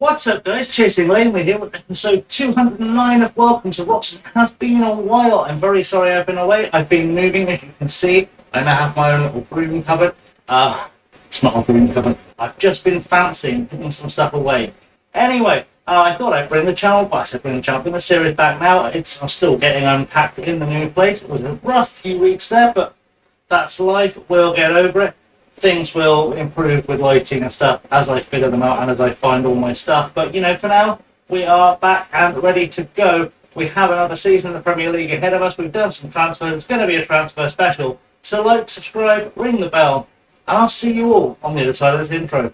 What's up, guys? Chasing Lane, we're here with episode 209 of Welcome to Wroxham. It has been a while. I'm very sorry I've been away. I've been moving, as you can see. I now have my own little broom cupboard. It's not a broom cupboard. I've just been fancying putting some stuff away. Anyway, I thought I'd bring the channel back. Bring the series back now. I'm still getting unpacked in the new place. It was a rough few weeks there, but that's life. We'll get over it. Things will improve with lighting and stuff as I figure them out and as I find all my stuff. But, for now, we are back and ready to go. We have another season of the Premier League ahead of us. We've done some transfers. It's going to be a transfer special. So like, subscribe, ring the bell, and I'll see you all on the other side of this intro.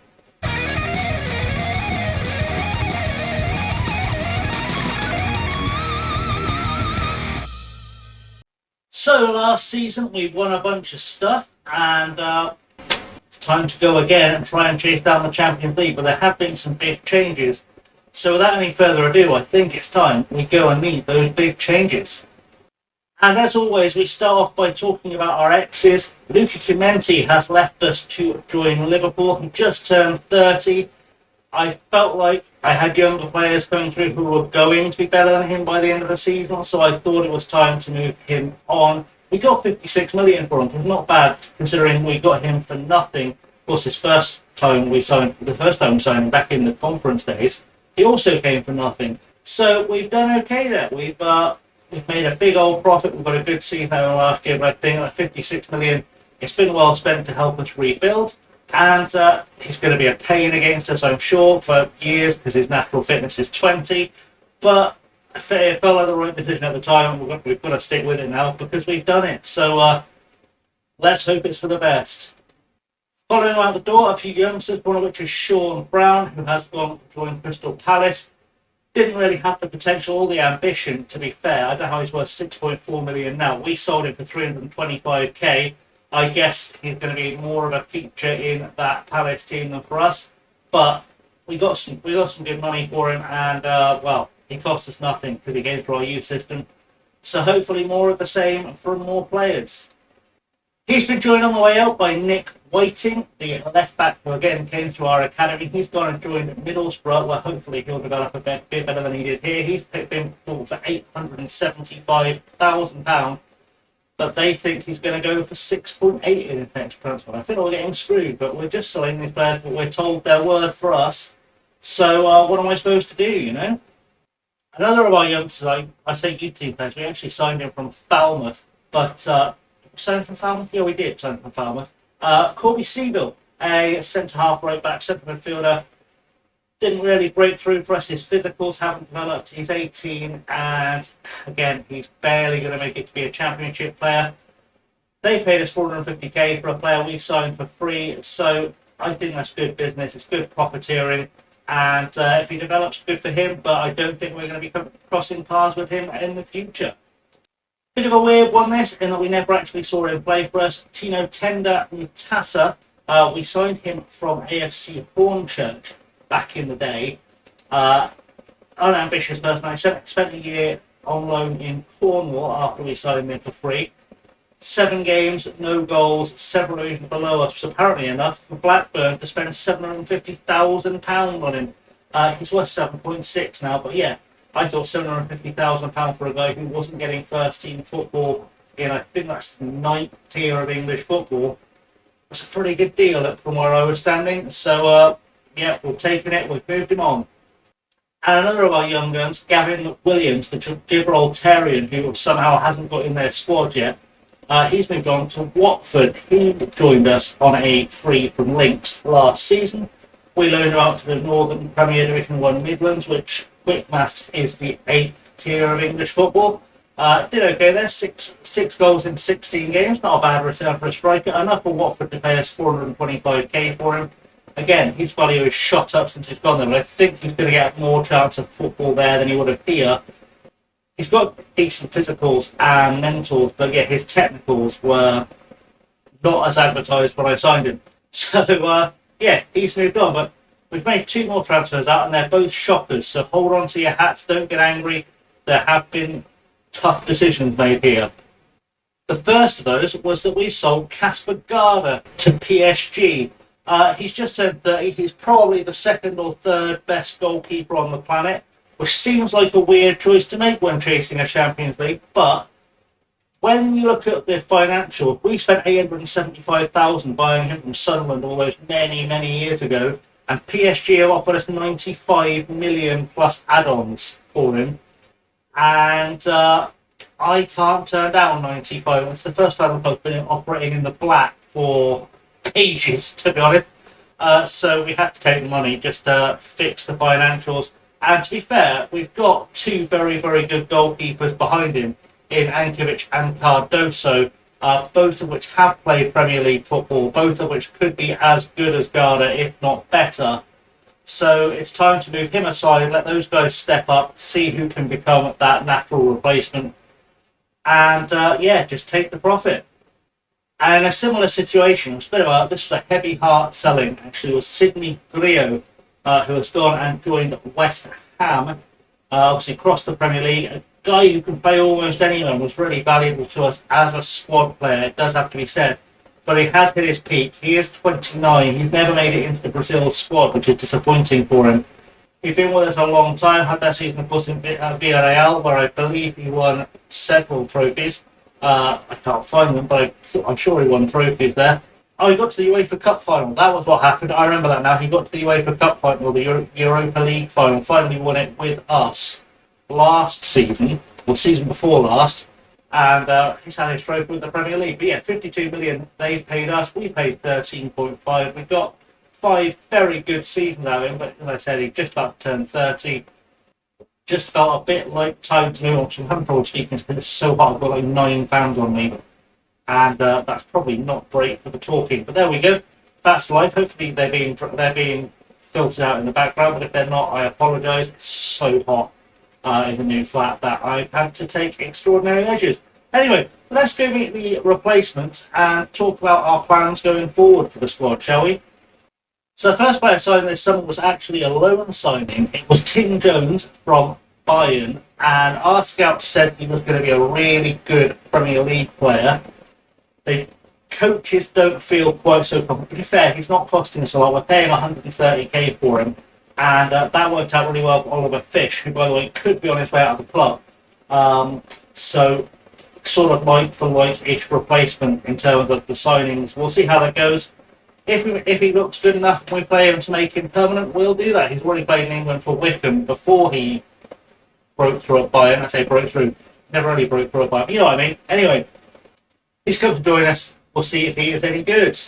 So last season we won a bunch of stuff, and it's time to go again and try and chase down the Champions League, but there have been some big changes. So without any further ado, I think it's time we go and meet those big changes. And as always, we start off by talking about our exes. Luca Chimenti has left us to join Liverpool. He just turned 30. I felt like I had younger players coming through who were going to be better than him by the end of the season, so I thought it was time to move him on. We got 56 million for him, which was not bad considering we got him for nothing. Of course, the first time we signed him back in the conference days, he also came for nothing. So we've done okay there. We've made a big old profit. We've got a good season over last year, but I think that 56 million, it's been well spent to help us rebuild. And he's going to be a pain against us, I'm sure, for years because his natural fitness is 20. But it felt like the right decision at the time. We've got to stick with it now because we've done it. So let's hope it's for the best. Following out the door, a few youngsters, one of which is Sean Brown, who has gone to join Crystal Palace. Didn't really have the potential or the ambition, to be fair. I don't know how he's worth 6.4 million now. We sold him for 325k. I guess he's going to be more of a feature in that Palace team than for us, but we got some good money for him, and he cost us nothing because he came through our youth system. So hopefully more of the same from more players. He's been joined on the way out by Nick Whiting, the left back who again came through our academy. He's gone and joined Middlesbrough, where hopefully he'll develop a bit better than he did here. He's been bought for £875,000. But they think he's going to go for 6.8 in his next transfer. I think we're getting screwed, but we're just selling these players what we're told they're worth for us. So what am I supposed to do, Another of our youngsters, I say youth team players, we actually signed him from Falmouth. But signed him from Falmouth? Yeah, we did sign him from Falmouth. Corby Seabill, a centre-half right-back, central midfielder. Didn't really break through for us. His physicals haven't developed. He's 18, and again, he's barely going to make it to be a championship player. They paid us 450k for a player we signed for free, so I think that's good business. It's good profiteering, and if he develops, good for him, but I don't think we're going to be crossing paths with him in the future. Bit of a weird one, this, in that we never actually saw him play for us. Tino Tenda Mutasa, we signed him from AFC Hornchurch back in the day. Unambitious person. I spent a year on loan in Cornwall after we signed him for free. 7 games, no goals, several divisions below us, was apparently enough for Blackburn to spend £750,000 on him. He's worth 7.6 now, but yeah, I thought £750,000 for a guy who wasn't getting first team football in, I think that's the 9th tier of English football. It's a pretty good deal from where I was standing, so yeah, we've taken it, we've moved him on. And another of our young guns, Gavin Williams, the Gibraltarian, who somehow hasn't got in their squad yet, he's moved on to Watford. He joined us on a free from Lynx last season. We loaned him out to the Northern Premier Division 1 Midlands, which, quick maths, is the 8th tier of English football. Did okay there, six goals in 16 games, not a bad return for a striker, enough for Watford to pay us 425k for him. Again, his value has shot up since he's gone there, but I think he's going to get more chance of football there than he would have here. He's got decent physicals and mentals, but yeah, his technicals were not as advertised when I signed him. So, yeah, he's moved on, but we've made 2 more transfers out, and they're both shockers, so hold on to your hats, don't get angry. There have been tough decisions made here. The first of those was that we sold Casper Garda to PSG. He's just turned 30. He's probably the second or third best goalkeeper on the planet, which seems like a weird choice to make when chasing a Champions League. But when you look at the financials, we spent 875,000 buying him from Sunderland all those many, many years ago, and PSG have offered us 95 million plus add-ons for him. And I can't turn down 95. It's the first time I've been operating in the black for ages, to be honest. So we had to take the money just to fix the financials. And to be fair, we've got two very, very good goalkeepers behind him in Ankovic and Cardoso, both of which have played Premier League football, both of which could be as good as Garda, if not better. So it's time to move him aside, let those guys step up, see who can become that natural replacement, and just take the profit. And in a similar situation, this was a heavy heart selling, actually, was Sidney Grio, who has gone and joined West Ham, obviously across the Premier League. A guy who can play almost anywhere, was really valuable to us as a squad player, it does have to be said. But he has hit his peak. He is 29. He's never made it into the Brazil squad, which is disappointing for him. He's been with us a long time, had that season, of course, in Villarreal, where I believe he won several trophies. I can't find them, but I'm sure he won trophies there. Oh, he got to the UEFA Cup final. That was what happened. I remember that now. He got to the UEFA Cup final, the Europa League final, finally won it with us last season, or season before last. And he's had his trophy with the Premier League. But yeah, 52 million they paid us. We paid 13.5. We got 5 very good seasons out of him. But as I said, he's just about to turn 30. Just felt a bit like time to move on. So I'm having trouble speaking because it's so hot. I've got like 9 pounds on me. And that's probably not great for the talking. But there we go. That's life. Hopefully they're being filtered out in the background. But if they're not, I apologise. It's so hot in the new flat that I've had to take extraordinary measures. Anyway, let's go meet the replacements and talk about our plans going forward for the squad, shall we? So the first player signed this summer was actually a loan signing. It was Tim Jones from Bayern, and our scouts said he was going to be a really good Premier League player. The coaches don't feel quite so confident. To be fair, he's not costing us a lot. We're paying 130k for him. And that worked out really well for Oliver Fish, who, by the way, could be on his way out of the club. So, sort of like-for-like-ish replacement in terms of the signings. We'll see how that goes. If he looks good enough and we play him to make him permanent, we'll do that. He's already played in England for Wycombe before he broke through at Bayern. I say broke through. Never really broke through at Bayern. You know what I mean? Anyway, he's come to join us. We'll see if he is any good.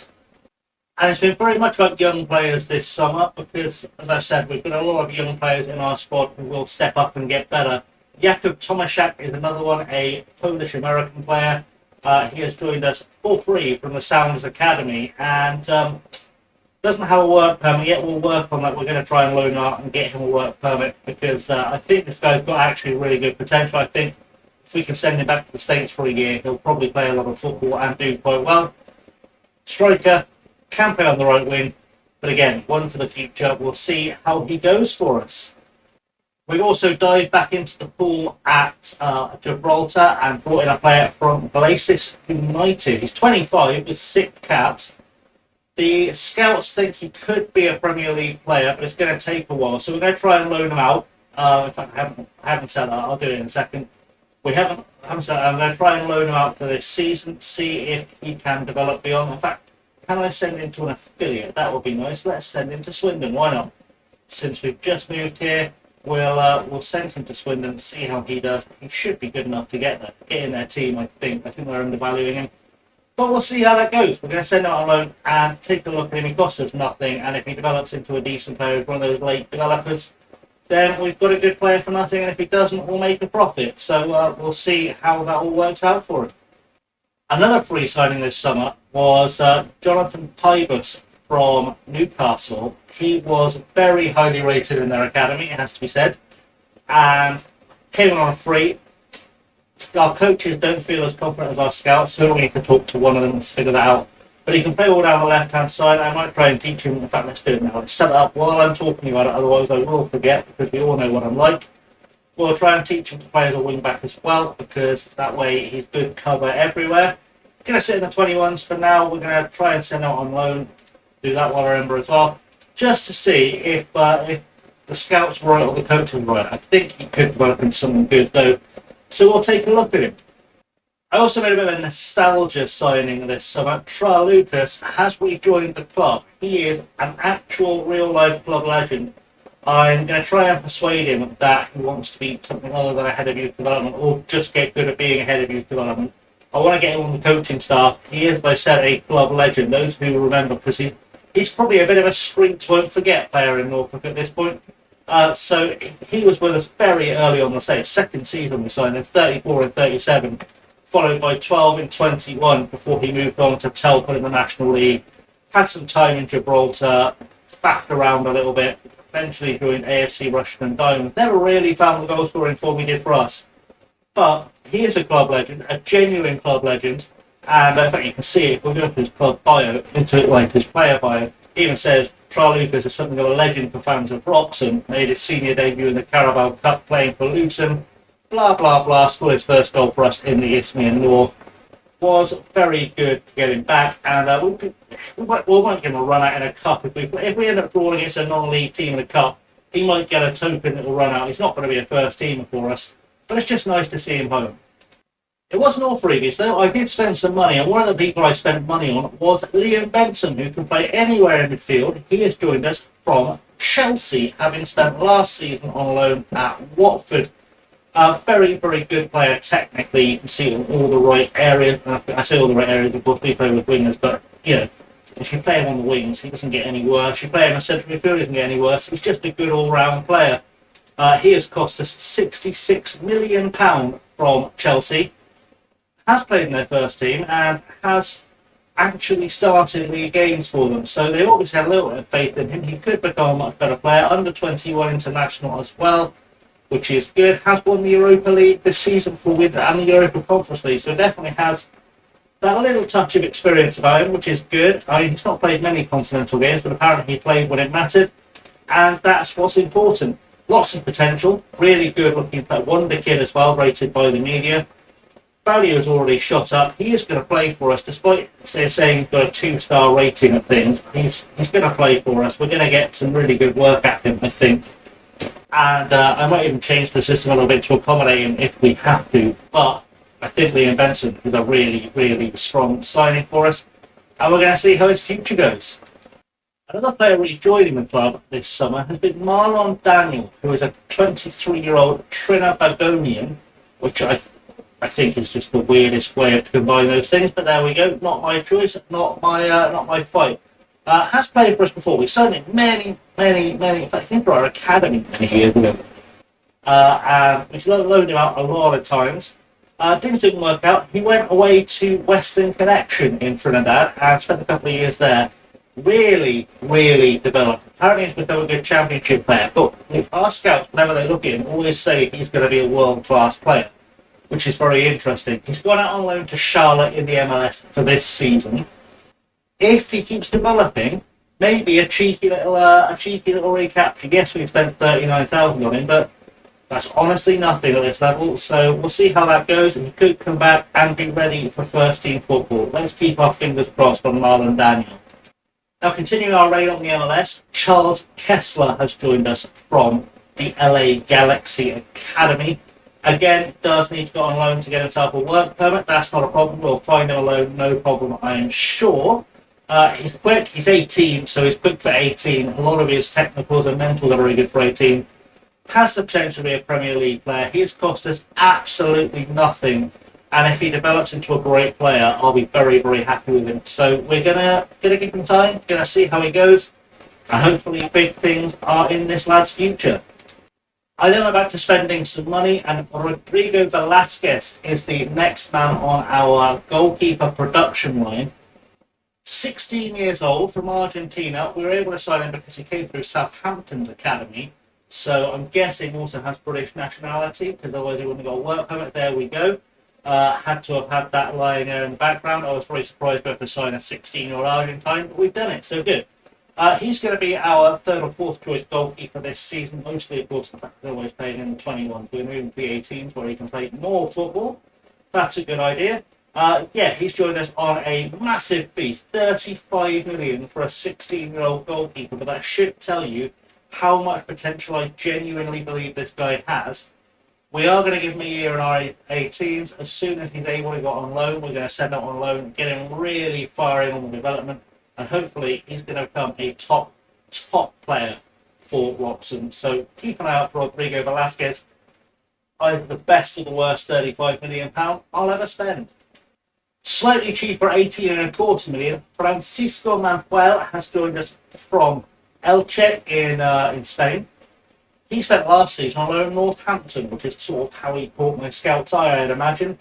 And it's been very much about young players this summer because, as I've said, we've got a lot of young players in our squad who will step up and get better. Jakub Tomaszak is another one, a Polish-American player. He has joined us for free from the Sounds Academy and doesn't have a work permit yet. We'll work on that. We're going to try and loan him out and get him a work permit because I think this guy's got actually really good potential. I think if we can send him back to the States for a year, he'll probably play a lot of football and do quite well. Striker. Can play on the right wing, but again, one for the future. We'll see how he goes for us. We've also dived back into the pool at Gibraltar and brought in a player from Glacis United. He's 25 with 6 caps. The scouts think he could be a Premier League player, but it's going to take a while. So we're going to try and loan him out. In fact, I haven't said that. I'll do it in a second. We haven't said that. I'm going to try and loan him out for this season, see if he can develop beyond. In fact, can I send him to an affiliate? That would be nice. Let's send him to Swindon. Why not? Since we've just moved here, we'll send him to Swindon and see how he does. He should be good enough to get in their team, I think. I think they're undervaluing him. But we'll see how that goes. We're going to send him on loan and take a look at him. He costs us nothing. And if he develops into a decent player, one of those late developers, then we've got a good player for nothing. And if he doesn't, we'll make a profit. So we'll see how that all works out for him. Another free signing this summer was Jonathan Pybus from Newcastle. He was very highly rated in their academy, it has to be said, and came on a free. Our coaches don't feel as confident as our scouts, so we need to talk to one of them and figure that out. But he can play all down the left-hand side. I might try and teach him. In fact, let's do it now. Let's set it up while I'm talking about it, otherwise I will forget, because we all know what I'm like. We'll try and teach him to play as a wing-back as well, because that way he's good cover everywhere. Going to sit in the 21s for now. We're going to try and send out on loan. do that while I remember as well, just to see if the scouts were right or the coaching right. I think he could develop into something good though, so we'll take a look at him. I also made a bit of a nostalgia signing this summer. Lucas has rejoined the club. He is an actual real-life club legend. I'm going to try and persuade him that he wants to be something other than a head of youth development or just get good at being a head of youth development. I want to get him on the coaching staff. He is, as I said, a club legend. Those who remember, because he's probably a bit of a streets won't forget player in Norfolk at this point. So he was with us very early on the second season we signed him, 34 and 37. Followed by 12 and 21 before he moved on to Telford in the National League. Had some time in Gibraltar, faffed around a little bit, eventually joined AFC Rushden and Diamonds. Never really found the goal scoring form he did for us. But he is a club legend, a genuine club legend. And in fact, you can see it if we go to his club bio, his player bio, he even says Lucas is something of a legend for fans of Wroxham. Made his senior debut in the Carabao Cup playing for Luton. Blah, blah, blah, scored his first goal for us in the Yachtsmen North. Was very good to get him back, and we won't give him a run out in a cup. If we end up drawing against a non-league team in a cup, he might get a token that will run out. He's not going to be a first teamer for us, but it's just nice to see him home. It wasn't all freebies though. I did spend some money, and one of the people I spent money on was Liam Benson, who can play anywhere in midfield. He has joined us from Chelsea, having spent last season on loan at Watford. Very, very good player technically. You can see all the right areas. I say all the right areas because we play with wingers, but if you play him on the wings, he doesn't get any worse. You play him in central midfield, he doesn't get any worse. He's just a good all-round player. He has cost us £66 million from Chelsea. Has played in their first team and has actually started league games for them. So they obviously have a little bit of faith in him. He could become a much better player. Under 21 international as well, which is good. Has won the Europa League this season for with and the Europa Conference League, so definitely has that little touch of experience about him, which is good. I mean, he's not played many continental games, but apparently he played when it mattered, and that's what's important. Lots of potential, really good looking player. Wonder kid as well, rated by the media. Value has already shot up. He is going to play for us, despite saying he's got a 2-star rating of things. He's going to play for us. We're going to get some really good work at him, I think. And I might even change the system a little bit to accommodate him if we have to. But I think Liam Benson is a really, really strong signing for us. And we're going to see how his future goes. Another player rejoining the club this summer has been Marlon Daniel, who is a 23-year-old Trinbagonian, which I think is just the weirdest way to combine those things. But there we go. Not my choice, not my fight. Has played for us before. We signed him many, in fact, I think for our academy many years ago. And we've loaned him out a lot of times. Didn't work out. He went away to Western Connection in Trinidad and spent a couple of years there. Really, really developed. Apparently he's become a good championship player. But our scouts, whenever they look at him, always say he's going to be a world-class player, which is very interesting. He's gone out on loan to Charlotte in the MLS for this season. If he keeps developing, maybe a cheeky little recapture. Yes, we've spent 39,000 on him, but that's honestly nothing at this level. So we'll see how that goes, and he could come back and be ready for first team football. Let's keep our fingers crossed on Marlon Daniel. Now, continuing our raid on the MLS, Charles Kessler has joined us from the LA Galaxy Academy. Again, does need to go on loan to get himself a work permit. That's not a problem. We'll find him a loan, no problem, I am sure. He's quick. He's 18, so he's quick for 18. A lot of his technicals and mentals are very good for 18. Has the potential to be a Premier League player. He has cost us absolutely nothing. And if he develops into a great player, I'll be very, very happy with him. So we're gonna give him time, gonna see how he goes, and hopefully big things are in this lad's future. I then went back to spending some money, and Rodrigo Velasquez is the next man on our goalkeeper production line. 16 years old, from Argentina. We were able to sign him because he came through Southampton's academy. So I'm guessing also has British nationality, because otherwise he wouldn't have got a work permit. There we go. Had to have had that lying there in the background. I was very surprised we had to sign a 16-year-old Argentine, but we've done it, so good. He's going to be our third or fourth choice goalkeeper this season, mostly, of course, the fact that he's always playing in the 21s. We're moving to the 18s where he can play more football. That's a good idea. Yeah, he's joined us on a massive feast, 35 million for a 16-year-old goalkeeper, but that should tell you how much potential I genuinely believe this guy has. We are going to give him a year in our 18s. As soon as he's able to go on loan, we're going to send him on loan, get him really firing on the development, and hopefully he's going to become a top player for Wroxham. So keep an eye out for Rodrigo Velasquez, either the best or the worst £35 million I'll ever spend. Slightly cheaper, 18.25 million. Francisco Manuel has joined us from Elche in Spain. He spent last season on loan at Northampton, which is sort of how he caught my scout's eye, I'd imagine.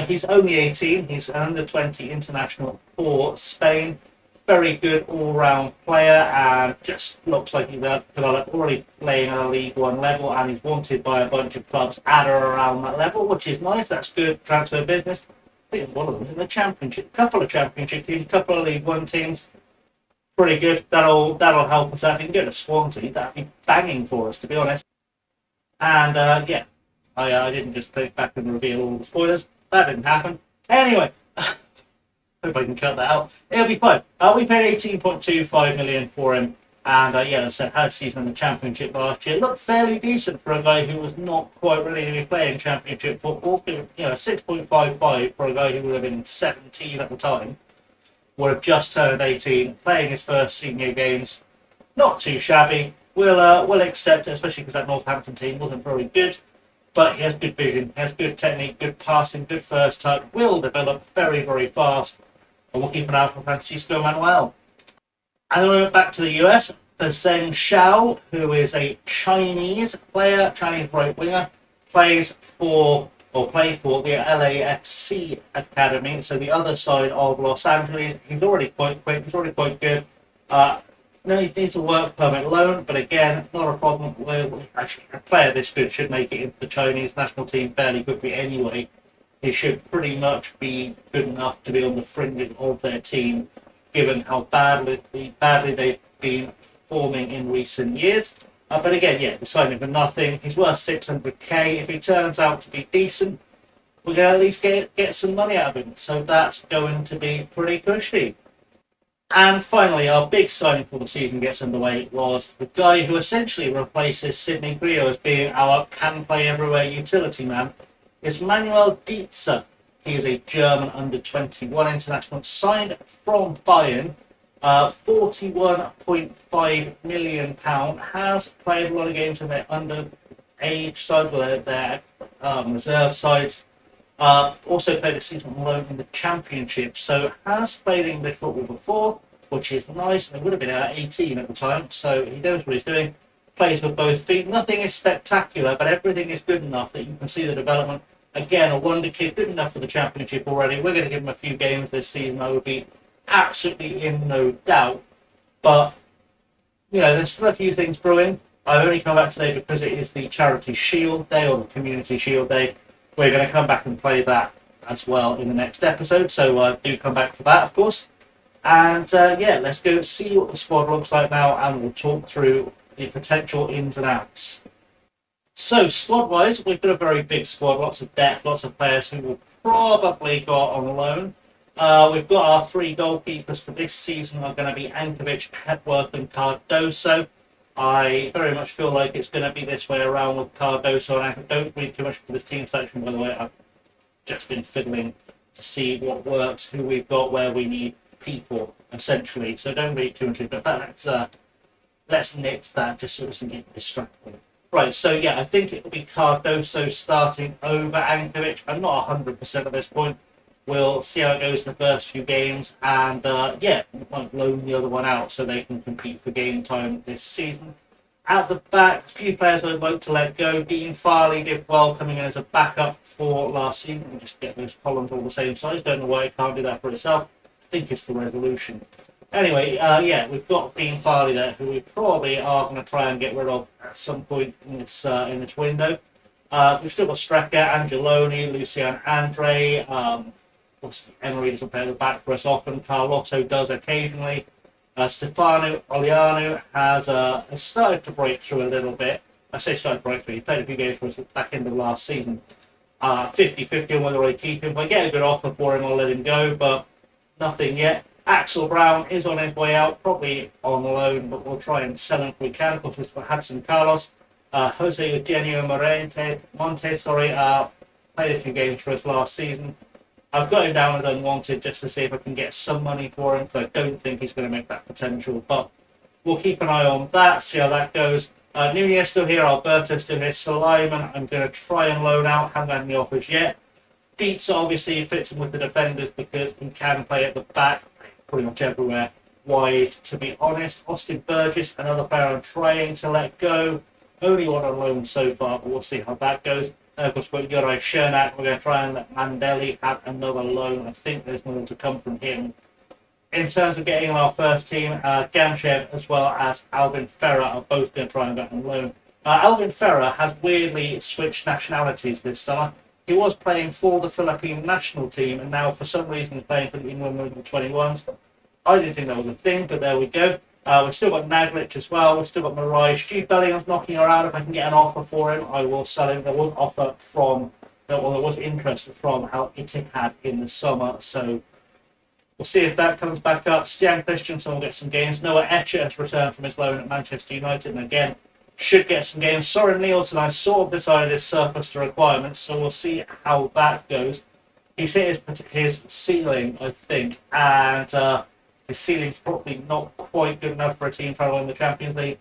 He's only 18. He's an under-20 international for Spain. Very good all-round player, and just looks like he's developed, already playing at a League One level, and he's wanted by a bunch of clubs at or around that level, which is nice. That's good transfer business. I think one of them is in the Championship, couple of Championship teams, couple of League One teams. Pretty good. That'll help us out. If we can go to Swansea, that'd be banging for us, to be honest. And yeah, I didn't just click back and reveal all the spoilers. That didn't happen. Anyway, hope I can cut that out. It'll be fine. We paid 18.25 million for him, and yeah, as I said, had a season in the Championship last year. Looked fairly decent for a guy who was not quite ready to be playing Championship football. 6.55 for a guy who would have been 17 at the time. Would have just turned 18, playing his first senior games. Not too shabby. We'll accept it, especially because that Northampton team wasn't very good. But he has good vision, he has good technique, good passing, good first touch. Will develop very, very fast. And we'll keep an eye out for Francisco Manuel. And then we went back to the US. There's Zheng Xiao, who is a Chinese player, Chinese right winger, played for the LAFC Academy, so the other side of Los Angeles. He's already quite quick, he's already quite good. No, he needs a work permit loan, but again, not a problem. Actually, a player this good should make it into the Chinese national team fairly quickly anyway. He should pretty much be good enough to be on the fringes of their team, given how badly they've been performing in recent years. But again, yeah, we're signing for nothing. He's worth 600k. If he turns out to be decent, we're going to at least get some money out of him. So that's going to be pretty cushy. And finally, our big signing for the season gets underway was the guy who essentially replaces Sidney Grio as being our can-play-everywhere utility man, is Manuel Dietzer. He is a German under-21 international signed from Bayern. 41.5 million pound, has played a lot of games in their underage sides, or their reserve sides. Also played a season on loan in the Championship, so has played English football before, which is nice. He would have been 18 at the time, so he knows what he's doing. Plays with both feet. Nothing is spectacular, but everything is good enough that you can see the development. Again, a wonder kid, good enough for the Championship already. We're going to give him a few games this season. I would be absolutely in no doubt, but there's still a few things brewing. I've only come back today because it is the Charity Shield Day, or the Community Shield Day. We're going to come back and play that as well in the next episode, so do come back for that, of course. And yeah, let's go see what the squad looks like now, and we'll talk through the potential ins and outs. So squad-wise, we've got a very big squad, lots of depth, lots of players who will probably go on loan. We've got our three goalkeepers for this season are going to be Ankovic, Hepworth and Cardoso. I very much feel like it's going to be this way around with Cardoso and Ankovic. Don't read too much into this team selection, by the way. I've just been fiddling to see what works, who we've got, where we need people, essentially. So don't read too much into it. Let's nix that just so it doesn't get distracted. Right, so yeah, I think it will be Cardoso starting over Ankovic. I'm not 100% at this point. We'll see how it goes in the first few games, and yeah, we might loan the other one out so they can compete for game time this season. At the back, a few players I'd like to let go. Dean Farley did well coming in as a backup for last season. We'll just get those columns all the same size. Don't know why it can't do that for itself. I think it's the resolution. Anyway, yeah, we've got Dean Farley there, who we probably are going to try and get rid of at some point in this window. We've still got Straka, Angeloni, Lucian Andre. Obviously, Emery doesn't play at the back for us often. Carlotto does occasionally. Stefano Oliano has started to break through a little bit. I say started to break through. He played a few games for us at the back end of last season. 50-50 on whether I keep him. If I get a good offer for him, I'll let him go, but nothing yet. Axel Brown is on his way out, probably on loan, but we'll try and sell him if we can. Of course, we've Hudson Carlos. Jose Eugenio Montes, played a few games for us last season. I've got him down as unwanted just to see if I can get some money for him, because I don't think he's going to make that potential. But we'll keep an eye on that, see how that goes. Nunez still here, Alberto still here, Suleiman I'm going to try and loan out, haven't had any offers yet. Dietz obviously fits in with the defenders because he can play at the back, pretty much everywhere wide, to be honest. Austin Burgess, another player I'm trying to let go. Only one on loan so far, but we'll see how that goes. Of course, we've got Juraj Cernak. We're going to try and let Mandelli have another loan. I think there's more to come from him. In terms of getting on our first team, Gamchev as well as Alvin Ferrer are both going to try and get on loan. Alvin Ferrer has weirdly switched nationalities this summer. He was playing for the Philippine national team, and now for some reason he's playing for the England Women 21s. I didn't think that was a thing, but there we go. We've still got Naglic as well. We've still got Marais. Jude Bellingham's knocking around. If I can get an offer for him, I will sell him. There was offer from, well, there was interest from Al Ittihad in the summer, so we'll see if that comes back up. Stian Christensen will get some games. Noah Etcher has returned from his loan at Manchester United, and again, should get some games. Soren Nielsen, I've sort of decided is surplus to requirements, so we'll see how that goes. He's hit his ceiling, I think, and his ceiling's probably not quite good enough for a team trying to win the Champions League.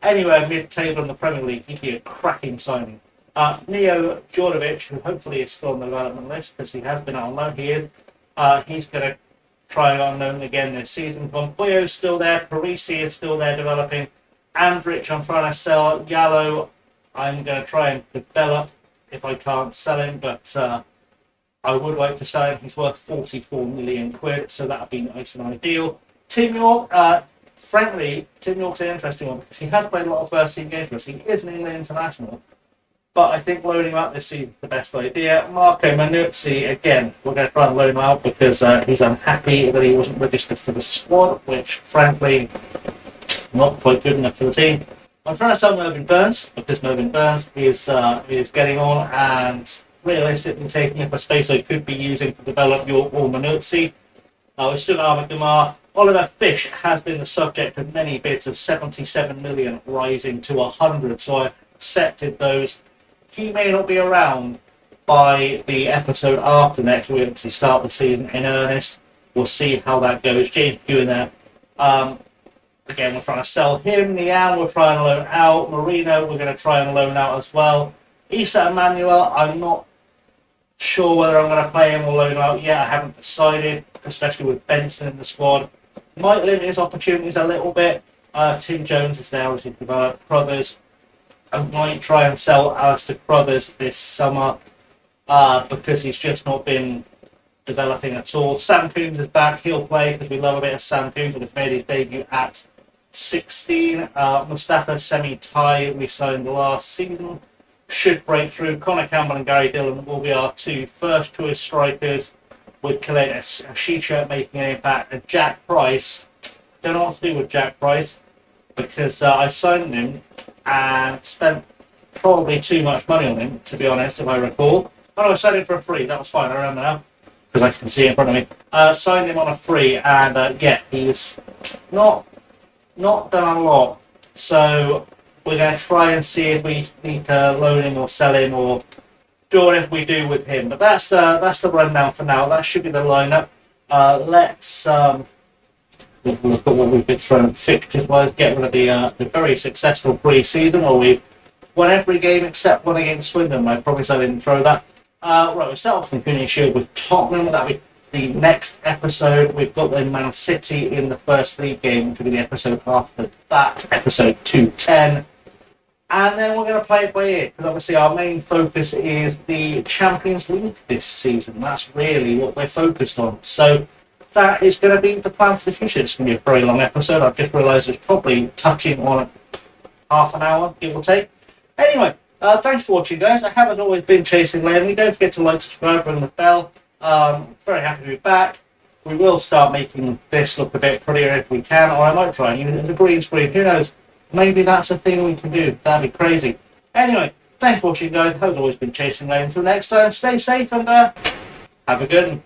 Anywhere mid-table in the Premier League, he'd be a cracking signing. Neo Djordjevic, who hopefully is still on the development list because he has been out on loan, he is. He's going to try on loan again this season. Pompoyo's still there. Parisi is still there developing. Andrich, I'm trying to sell. Yallo, I'm going to try and develop if I can't sell him, but I would like to sell him. He's worth 44 million quid, so that would be nice and ideal. Tim York, frankly, Tim York's an interesting one because he has played a lot of first-team games for us. He is an England international, but I think loaning him out this season is the best idea. Marco Manuzzi, again, we're going to try and loan him out because he's unhappy that he wasn't registered for the squad, which, frankly, not quite good enough for the team. I'm trying to sell Mervyn Burns because Mervyn Burns is getting on and realistically taking up a space I could be using to develop your Manuzzi. We've still got Ahmed Damar. Oliver Fish has been the subject of many bids of 77 million rising to 100, so I accepted those. He may not be around by the episode after next. We actually start the season in earnest. We'll see how that goes. James Pugh there. Again, we're trying to sell him. Nian, we're trying to loan out. Marino, we're going to try and loan out as well. Issa Emmanuel, I'm not sure whether I'm going to play him or loan out yet. I haven't decided, especially with Benson in the squad. Might limit his opportunities a little bit. Tim Jones is there, obviously, developed Crothers. I might try and sell Alistair Crothers this summer because he's just not been developing at all. Sam Coombs is back. He'll play because we love a bit of Sam Coombs, who has made his debut at 16. Mustafa Semi-Tai we signed last season. Should break through. Connor Campbell and Gary Dillon will be our two first choice strikers, with Kaleta Shisha making an impact. And Jack Price, don't know what to do with Jack Price because I signed him and spent probably too much money on him, to be honest, if I recall. Oh no, I signed him for a free. That was fine. I remember now because I can see it in front of me. Signed him on a free, and yeah, he was not done a lot. So we're going to try and see if we need to loan him or sell him or do whatever we do with him. But that's the rundown for now. That should be the lineup. Let's look at what we've been throwing fixtures-wise. Get rid of the very successful pre-season, where we've won every game except one against Swindon. I promise I didn't throw that. Right, we'll start off from Premier Shield with Tottenham. That'll be the next episode. We've got the Man City in the first league game, which will be the episode after that, episode 210. And then we're going to play it by ear, because obviously our main focus is the Champions League this season. That's really what we're focused on. So that is going to be the plan for the future. It's going to be a very long episode. I've just realised it's probably touching on half an hour, give or take. Anyway, thanks for watching, guys. I have, as always, been Chasing Laney. Don't forget to like, subscribe, ring the bell. Very happy to be back. We will start making this look a bit prettier if we can, or I might try and use it as a green screen. Who knows? Maybe that's a thing we can do. That'd be crazy. Anyway, Thanks for watching, guys. As always, been Chasing Lane. Until next time, stay safe and have a good one.